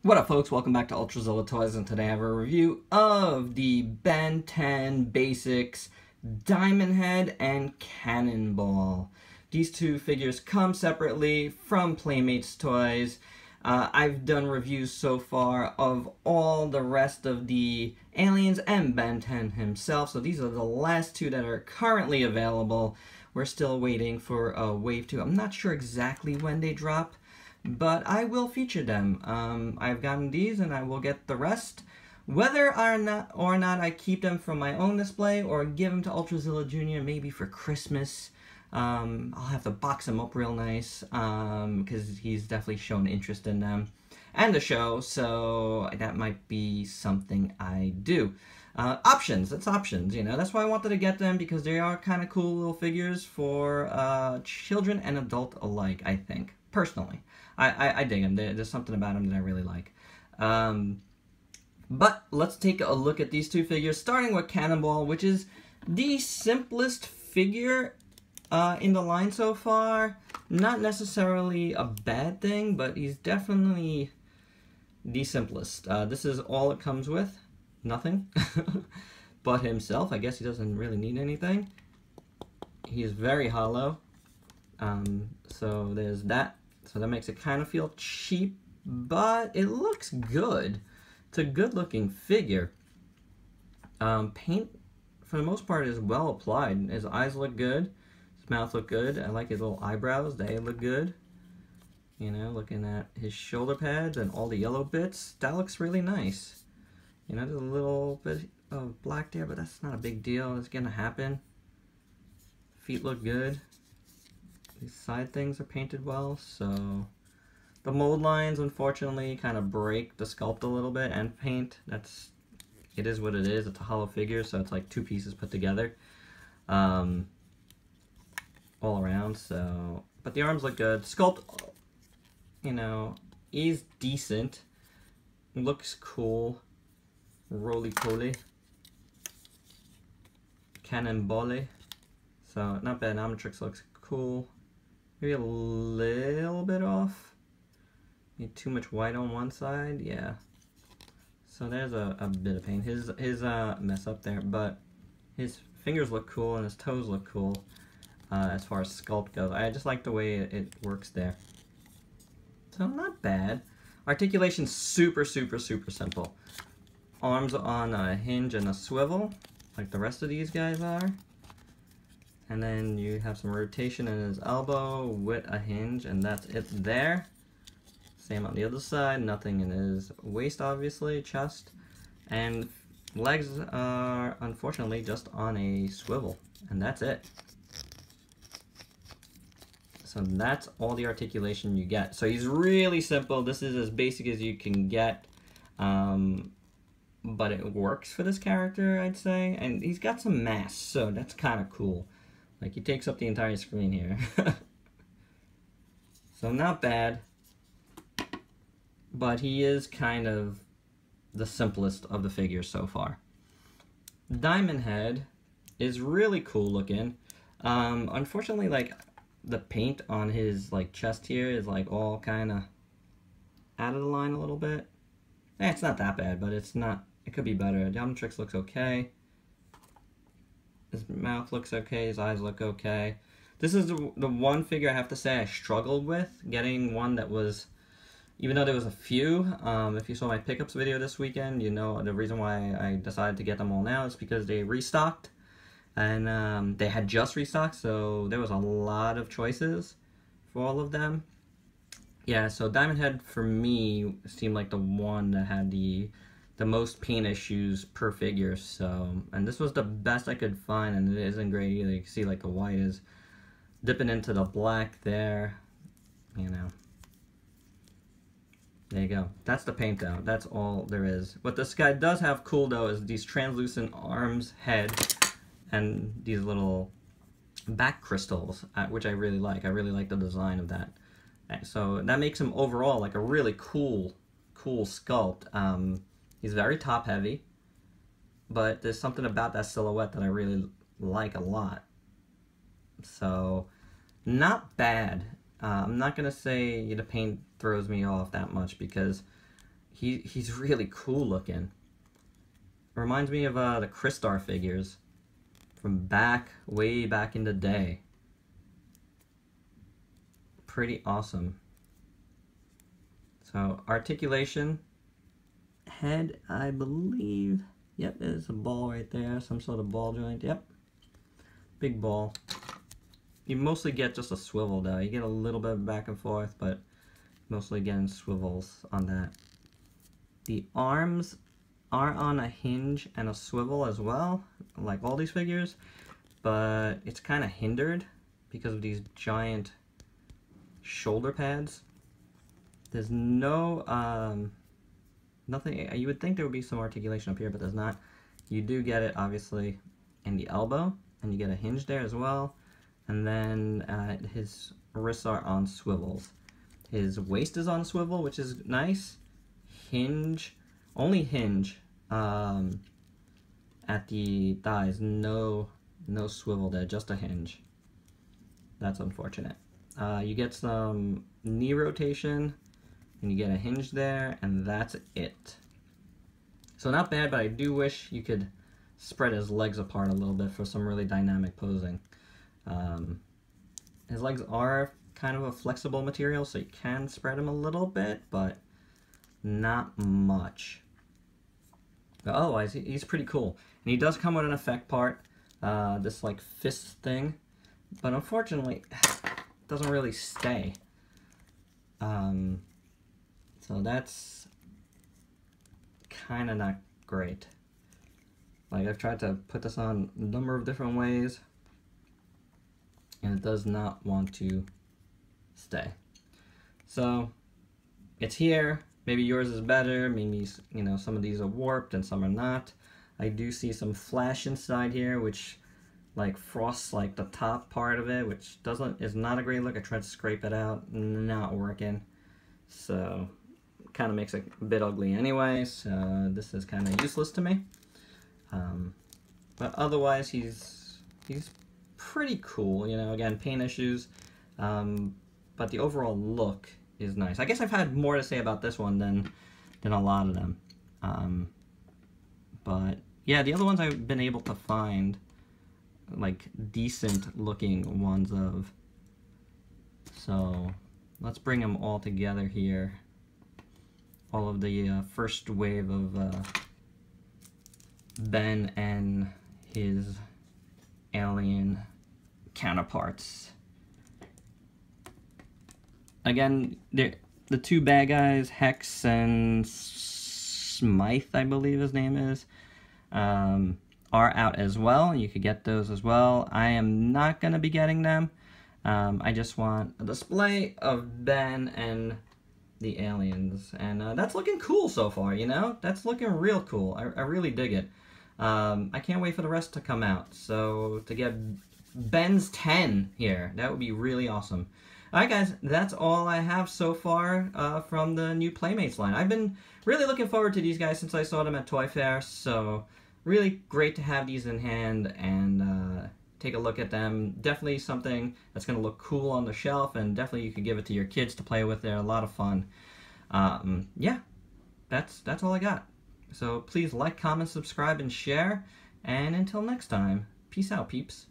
What up, folks? Welcome back to Ultrazilla Toys, and today I have a review of the Ben 10 Basics Diamond Head and Cannonball. These two figures come separately from Playmates Toys. I've done reviews so far of all the rest of the aliens and Ben 10 himself, so these are the last two that are currently available. We're still waiting for Wave 2. I'm not sure exactly when they drop, but I will feature them. I've gotten these and I will get the rest. Whether or not I keep them from my own display or give them to Ultrazilla Jr. maybe for Christmas. I'll have to box them up real nice because he's definitely shown interest in them and the show, so that might be something I do. Options, it's options, you know. That's why I wanted to get them, because they are kind of cool little figures for children and adult alike, I think, personally. I dig them. There's something about them that I really like. But let's take a look at these two figures, starting with Cannonball, which is the simplest figure in the line so far. Not necessarily a bad thing, but he's definitely the simplest. This is all it comes with. Nothing. But himself. I guess he doesn't really need anything. He's very hollow. So there's that. So that makes it kind of feel cheap, but it looks good. It's a good looking figure. Paint, for the most part, is well applied. His eyes look good. His mouth look good. I like his little eyebrows. They look good. You know, looking at his shoulder pads and all the yellow bits, that looks really nice. You know, there's a little bit of black there, but that's not a big deal. It's gonna happen. Feet look good. These side things are painted well, so the mold lines unfortunately kind of break the sculpt a little bit and paint. It is what it is. It's a hollow figure, so it's like two pieces put together all around. So, but the arms look good. Sculpt, you know, is decent. Looks cool. Roly-poly. Cannonball. So not bad. Omnitrix looks cool. Maybe a little bit off. Need too much white on one side, yeah. So there's a bit of paint. His mess up there, but his fingers look cool and his toes look cool as far as sculpt goes. I just like the way it works there. So not bad. Articulation's super simple. Arms on a hinge and a swivel, like the rest of these guys are. And then you have some rotation in his elbow with a hinge, and that's it there. Same on the other side, nothing in his waist, obviously, chest. And legs are, unfortunately, just on a swivel, and that's it. So that's all the articulation you get. So he's really simple. This is as basic as you can get. But it works for this character, I'd say. And he's got some mass, so that's kind of cool. Like, he takes up the entire screen here. So not bad. But he is kind of the simplest of the figures so far. Diamond Head is really cool looking. Unfortunately, like, the paint on his, like, chest here is, like, all kind of out of the line a little bit. It's not that bad, but it's not. It could be better. The Omnitrix looks okay. His mouth looks okay. His eyes look okay. This is the one figure I have to say I struggled with getting one that was, even though there was a few. If you saw my pickups video this weekend, you know the reason why I decided to get them all now is because they restocked, and they had just restocked, so there was a lot of choices for all of them. Yeah, so Diamond Head for me seemed like the one that had the most paint issues per figure. So, and this was the best I could find, and it isn't great either. You can see like the white is dipping into the black there, you know. There you go. That's the paint though. That's all there is. What this guy does have cool though is these translucent arms, head, and these little back crystals, which I really like. I really like the design of that. So that makes him overall like a really cool sculpt. He's very top heavy, but there's something about that silhouette that I really like a lot. So not bad. I'm not gonna say the paint throws me off that much, because he's really cool looking. Reminds me of the Crystar figures from way back in the day. Pretty awesome. So articulation, head, I believe. Yep, there's a ball right there, some sort of ball joint. Yep, big ball. You mostly get just a swivel though. You get a little bit of back and forth, but mostly getting swivels on that. The arms are on a hinge and a swivel as well, like all these figures, but it's kind of hindered because of these giant shoulder pads. There's no nothing. You would think there would be some articulation up here, but there's not. You do get it obviously in the elbow, and you get a hinge there as well. And then his wrists are on swivels. His waist is on a swivel, which is nice. Hinge, only hinge at the thighs. No swivel there, just a hinge. That's unfortunate. You get some knee rotation, and you get a hinge there, and that's it. So not bad, but I do wish you could spread his legs apart a little bit for some really dynamic posing. His legs are kind of a flexible material, so you can spread them a little bit, but not much. But otherwise, he's pretty cool. And he does come with an effect part, this like fist thing, but unfortunately, it doesn't really stay. So that's kind of not great. Like, I've tried to put this on a number of different ways, and it does not want to stay. So it's here. Maybe yours is better. Maybe, you know, some of these are warped and some are not. I do see some flash inside here, which like frosts like the top part of it, which is not a great look. I tried to scrape it out, not working. So kind of makes it a bit ugly anyway. So this is kind of useless to me. But otherwise, he's pretty cool. You know, again, paint issues, but the overall look is nice. I guess I've had more to say about this one than a lot of them. But yeah, the other ones I've been able to find like decent looking ones of. So let's bring them all together here. All of the first wave of Ben and his alien counterparts. Again, the two bad guys, Hex and Smythe, I believe his name is, are out as well. You could get those as well. I am not going to be getting them. I just want a display of Ben and the aliens. And that's looking cool so far, you know? That's looking real cool. I really dig it. I can't wait for the rest to come out. So to get Ben's 10 here, that would be really awesome. Alright guys, that's all I have so far from the new Playmates line. I've been really looking forward to these guys since I saw them at Toy Fair, so really great to have these in hand and take a look at them. Definitely something that's going to look cool on the shelf, and definitely you could give it to your kids to play with. They're a lot of fun. Yeah, that's all I got. So please like, comment, subscribe, and share, and until next time, peace out, peeps.